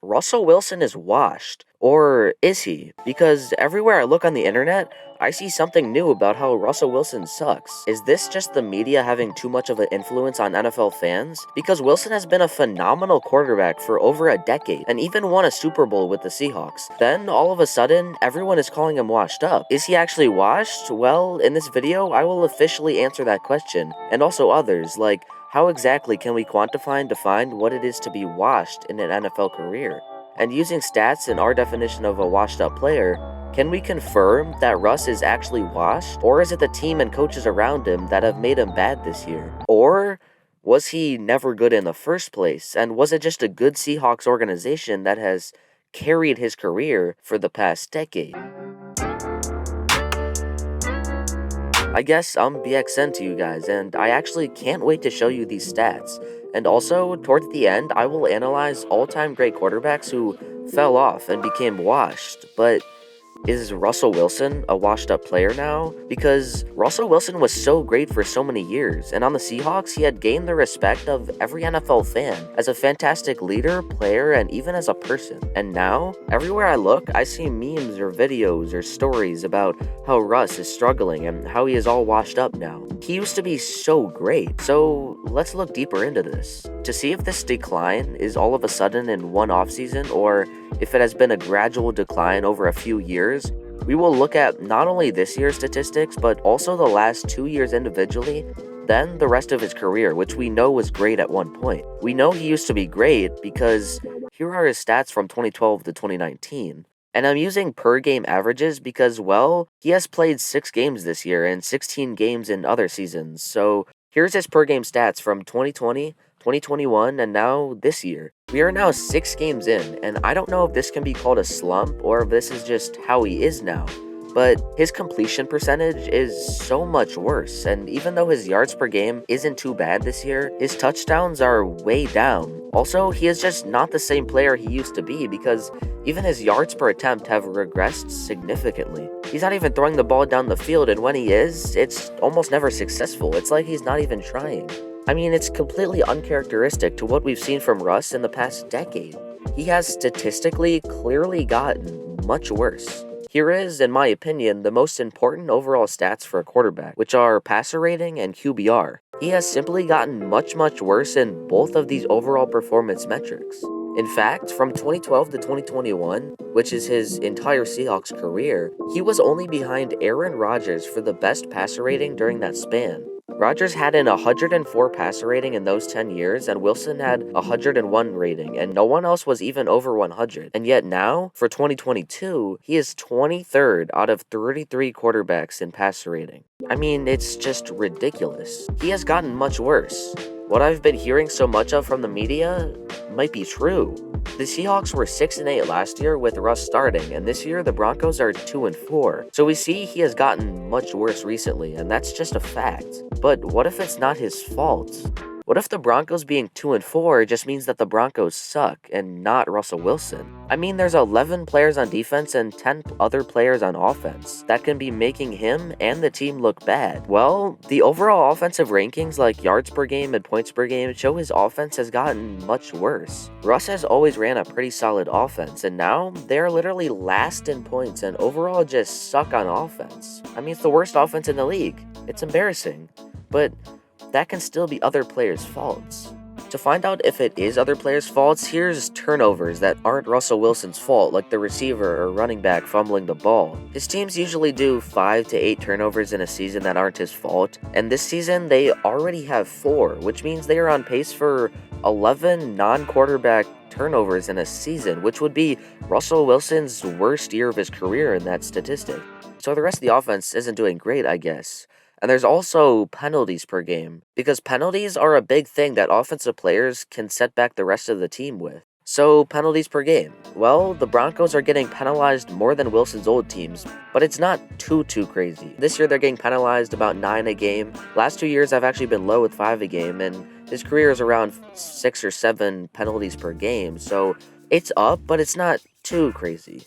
Russell Wilson is washed. Or is he? Because everywhere I look on the internet, I see something new about how Russell Wilson sucks. Is this just the media having too much of an influence on NFL fans? Because Wilson has been a phenomenal quarterback for over a decade, and even won a Super Bowl with the Seahawks. Then, all of a sudden, everyone is calling him washed up. Is he actually washed? Well, in this video, I will officially answer that question, and also others, like, how exactly can we quantify and define what it is to be washed in an NFL career? And using stats in our definition of a washed up player, can we confirm that Russ is actually washed? Or is it the team and coaches around him that have made him bad this year? Or was he never good in the first place? And was it just a good Seahawks organization that has carried his career for the past decade? I guess I'm BXN to you guys, and I actually can't wait to show you these stats. And also, towards the end, I will analyze all-time great quarterbacks who fell off and became washed. But is Russell Wilson a washed-up player now? Because Russell Wilson was so great for so many years, and on the Seahawks, he had gained the respect of every NFL fan as a fantastic leader, player, and even as a person. And now, everywhere I look, I see memes or videos or stories about how Russ is struggling and how he is all washed up now. He used to be so great, so let's look deeper into this to see if this decline is all of a sudden in one offseason or if it has been a gradual decline over a few years. We will look at not only this year's statistics, but also the last 2 years individually, then the rest of his career, which we know was great at one point. We know he used to be great because here are his stats from 2012 to 2019. And I'm using per game averages because, well, he has played 6 games this year and 16 games in other seasons. So here's his per game stats from 2020, 2021, and now this year. We are now 6 games in, and I don't know if this can be called a slump or if this is just how he is now. But his completion percentage is so much worse, and even though his yards per game isn't too bad this year, his touchdowns are way down. Also, he is just not the same player he used to be because even his yards per attempt have regressed significantly. He's not even throwing the ball down the field, and when he is, it's almost never successful. It's like he's not even trying. I mean, it's completely uncharacteristic to what we've seen from Russ in the past decade. He has statistically clearly gotten much worse. Here is, in my opinion, the most important overall stats for a quarterback, which are passer rating and QBR. He has simply gotten much worse in both of these overall performance metrics. In fact, from 2012 to 2021, which is his entire Seahawks career, he was only behind Aaron Rodgers for the best passer rating during that span. Rodgers had an 104 passer rating in those 10 years, and Wilson had a 101 rating, and no one else was even over 100. And yet now, for 2022, he is 23rd out of 33 quarterbacks in passer rating. I mean, it's just ridiculous. He has gotten much worse. What I've been hearing so much of from the media might be true. The Seahawks were 6-8 last year with Russ starting, and this year the Broncos are 2-4. So we see he has gotten much worse recently, and that's just a fact. But what if it's not his fault? What if the Broncos being 2-4 just means that the Broncos suck and not Russell Wilson? I mean, there's 11 players on defense and 10 other players on offense that can be making him and the team look bad. Well, the overall offensive rankings like yards per game and points per game show his offense has gotten much worse. Russ has always ran a pretty solid offense, and now they're literally last in points and overall just suck on offense. I mean, it's the worst offense in the league. It's embarrassing. But that can still be other players' faults. To find out if it is other players' faults, here's turnovers that aren't Russell Wilson's fault, like the receiver or running back fumbling the ball. His teams usually do 5 to 8 turnovers in a season that aren't his fault, and this season they already have 4, which means they are on pace for 11 non-quarterback turnovers in a season, which would be Russell Wilson's worst year of his career in that statistic. So the rest of the offense isn't doing great, I guess. And there's also penalties per game, because penalties are a big thing that offensive players can set back the rest of the team with. So, penalties per game. Well, the Broncos are getting penalized more than Wilson's old teams, but it's not too crazy. This year they're getting penalized about 9 a game. Last 2 years I've actually been low with 5 a game, and his career is around 6 or 7 penalties per game, so it's up, but it's not too crazy.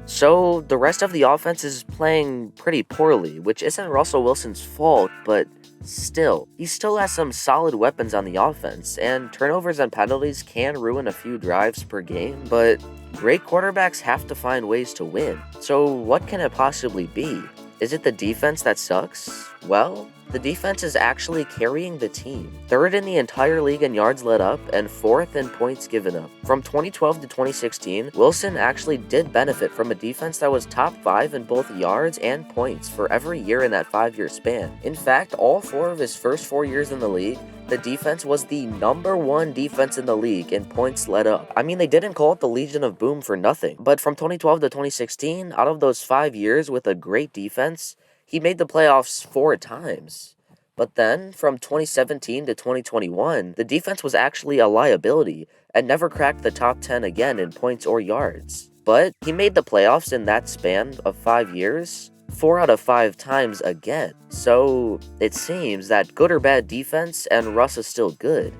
So the rest of the offense is playing pretty poorly, which isn't Russell Wilson's fault, but still, he still has some solid weapons on the offense, and turnovers and penalties can ruin a few drives per game, but great quarterbacks have to find ways to win. So what can it possibly be? Is it the defense that sucks? Well, the defense is actually carrying the team. Third in the entire league in yards led up and fourth in points given up. From 2012 to 2016, Wilson actually did benefit from a defense that was top 5 in both yards and points for every year in that 5-year span. In fact, all 4 of his first 4 years in the league, the defense was the #1 defense in the league in points led up. I mean, they didn't call it the Legion of Boom for nothing. But from 2012 to 2016, out of those 5 years with a great defense, he made the playoffs 4 times. But then, from 2017 to 2021, the defense was actually a liability and never cracked the top 10 again in points or yards. But he made the playoffs in that span of 5 years 4 out of 5 times again. So it seems that good or bad defense and Russ is still good.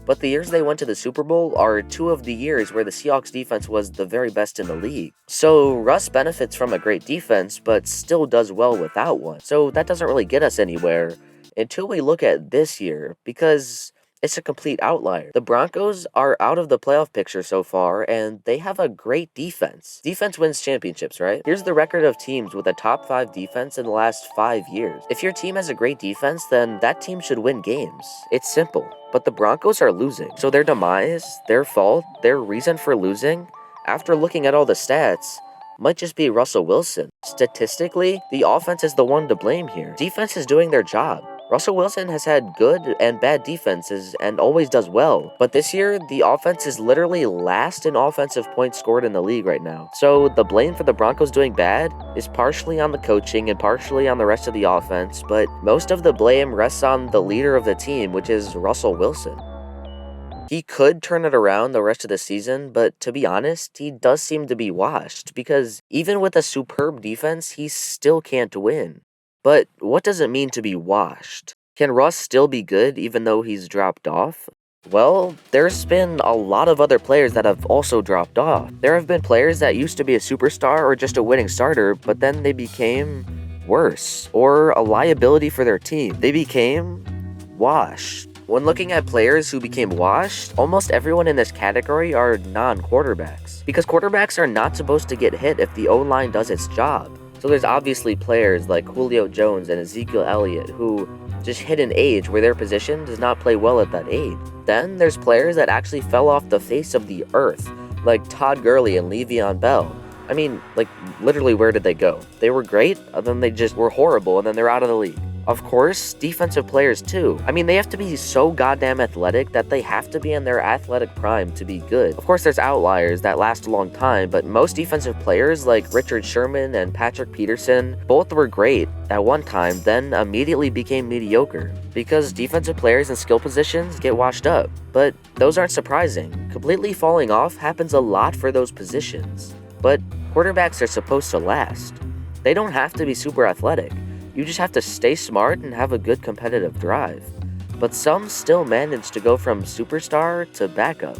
But the years they went to the Super Bowl are 2 of the years where the Seahawks defense was the very best in the league. So Russ benefits from a great defense, but still does well without one. So that doesn't really get us anywhere until we look at this year, because it's a complete outlier. The Broncos are out of the playoff picture so far, and they have a great defense. Defense wins championships, right? Here's the record of teams with a top 5 defense in the last 5 years. If your team has a great defense, then that team should win games. It's simple. But the Broncos are losing. So their demise, their fault, their reason for losing, after looking at all the stats, might just be Russell Wilson. Statistically, the offense is the one to blame here. Defense is doing their job. Russell Wilson has had good and bad defenses and always does well, but this year, the offense is literally last in offensive points scored in the league right now. So the blame for the Broncos doing bad is partially on the coaching and partially on the rest of the offense, but most of the blame rests on the leader of the team, which is Russell Wilson. He could turn it around the rest of the season, but to be honest, he does seem to be washed, because even with a superb defense, he still can't win. But what does it mean to be washed? Can Russ still be good even though he's dropped off? Well, there's been a lot of other players that have also dropped off. There have been players that used to be a superstar or just a winning starter, but then they became worse, or a liability for their team. They became washed. When looking at players who became washed, almost everyone in this category are non-quarterbacks, because quarterbacks are not supposed to get hit if the O-line does its job. So there's obviously players like Julio Jones and Ezekiel Elliott who just hit an age where their position does not play well at that age. Then there's players that actually fell off the face of the earth, like Todd Gurley and Le'Veon Bell. I mean, like, literally, where did they go? They were great, and then they just were horrible, and then they're out of the league. Of course, defensive players too. I mean, they have to be so goddamn athletic that they have to be in their athletic prime to be good. Of course, there's outliers that last a long time, but most defensive players like Richard Sherman and Patrick Peterson, both were great at one time, then immediately became mediocre. Because defensive players in skill positions get washed up. But those aren't surprising. Completely falling off happens a lot for those positions. But quarterbacks are supposed to last. They don't have to be super athletic. You just have to stay smart and have a good competitive drive. But some still manage to go from superstar to backup.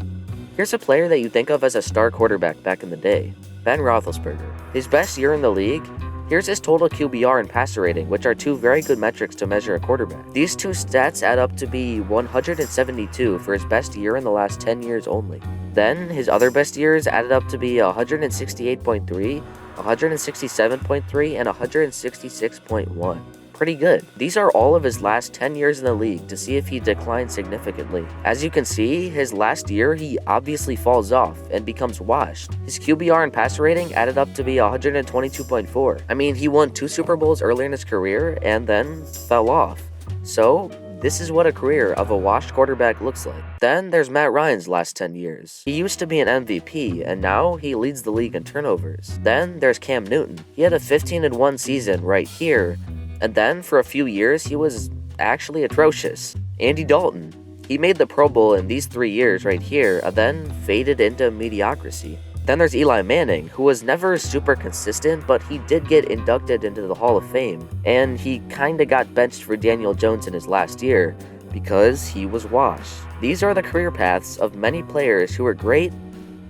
Here's a player that you think of as a star quarterback back in the day, Ben Roethlisberger. His best year in the league, here's his total QBR and passer rating, which are 2 very good metrics to measure a quarterback. These 2 stats add up to be 172 for his best year in the last 10 years only. Then, his other best years added up to be 168.3, 167.3, and 166.1. Pretty good. These are all of his last 10 years in the league to see if he declines significantly. As you can see, his last year he obviously falls off and becomes washed. His QBR and passer rating added up to be 122.4. I mean, he won 2 Super Bowls earlier in his career and then fell off. So, this is what a career of a washed quarterback looks like. Then there's Matt Ryan's last 10 years. He used to be an MVP, and now he leads the league in turnovers. Then there's Cam Newton. He had a 15-1 season right here, and then for a few years he was actually atrocious. Andy Dalton. He made the Pro Bowl in these 3 years right here, and then faded into mediocrity. Then there's Eli Manning, who was never super consistent, but he did get inducted into the Hall of Fame, and he kinda got benched for Daniel Jones in his last year, because he was washed. These are the career paths of many players who were great,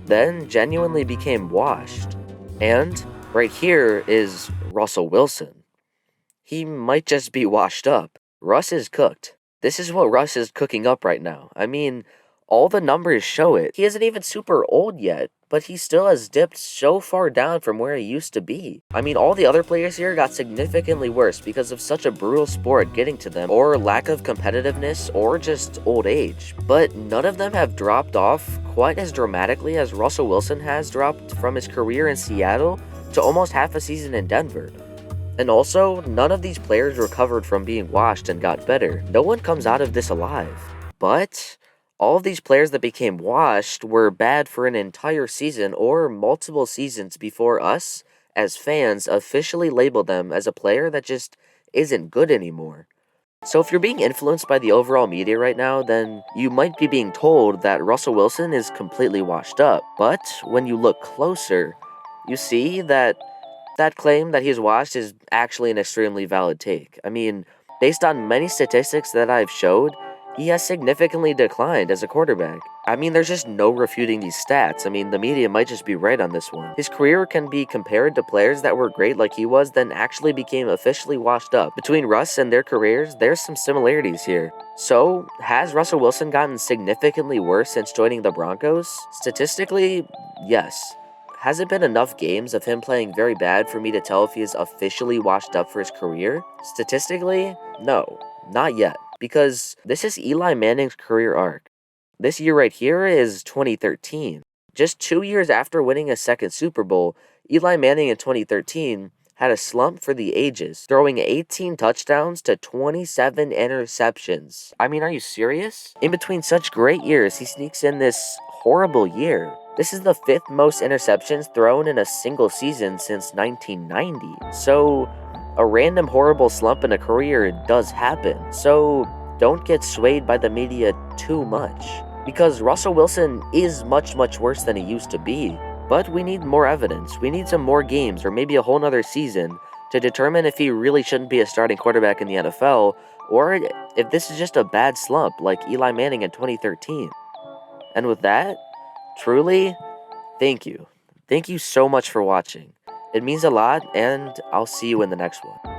then genuinely became washed. And Right here is Russell Wilson. He might just be washed up. Russ is cooked. This is what Russ is cooking up right now. I mean, all the numbers show it. He isn't even super old yet, but he still has dipped so far down from where he used to be. I mean, all the other players here got significantly worse because of such a brutal sport getting to them, or lack of competitiveness, or just old age. But none of them have dropped off quite as dramatically as Russell Wilson has dropped from his career in Seattle to almost half a season in Denver. And also, none of these players recovered from being washed and got better. No one comes out of this alive. But all of these players that became washed were bad for an entire season or multiple seasons before us, as fans, officially labeled them as a player that just isn't good anymore. So if you're being influenced by the overall media right now, then you might be being told that Russell Wilson is completely washed up. But when you look closer, you see that claim that he's washed is actually an extremely valid take. I mean, based on many statistics that I've showed, he has significantly declined as a quarterback. I mean, there's just no refuting these stats. I mean, the media might just be right on this one. His career can be compared to players that were great like he was, then actually became officially washed up. Between Russ and their careers, there's some similarities here. So, has Russell Wilson gotten significantly worse since joining the Broncos? Statistically, yes. Has it been enough games of him playing very bad for me to tell if he is officially washed up for his career? Statistically, no, not yet, because this is Eli Manning's career arc. This year right here is 2013. Just 2 years after winning a second Super Bowl, Eli Manning in 2013 had a slump for the ages, throwing 18 touchdowns to 27 interceptions. I mean, are you serious? In between such great years, he sneaks in this horrible year. This is the 5th most interceptions thrown in a single season since 1990. So, a random horrible slump in a career does happen. So, don't get swayed by the media too much. Because Russell Wilson is much worse than he used to be. But we need more evidence. We need some more games, or maybe a whole nother season, to determine if he really shouldn't be a starting quarterback in the NFL, or if this is just a bad slump like Eli Manning in 2013. And with that, truly, thank you. Thank you so much for watching. It means a lot, and I'll see you in the next one.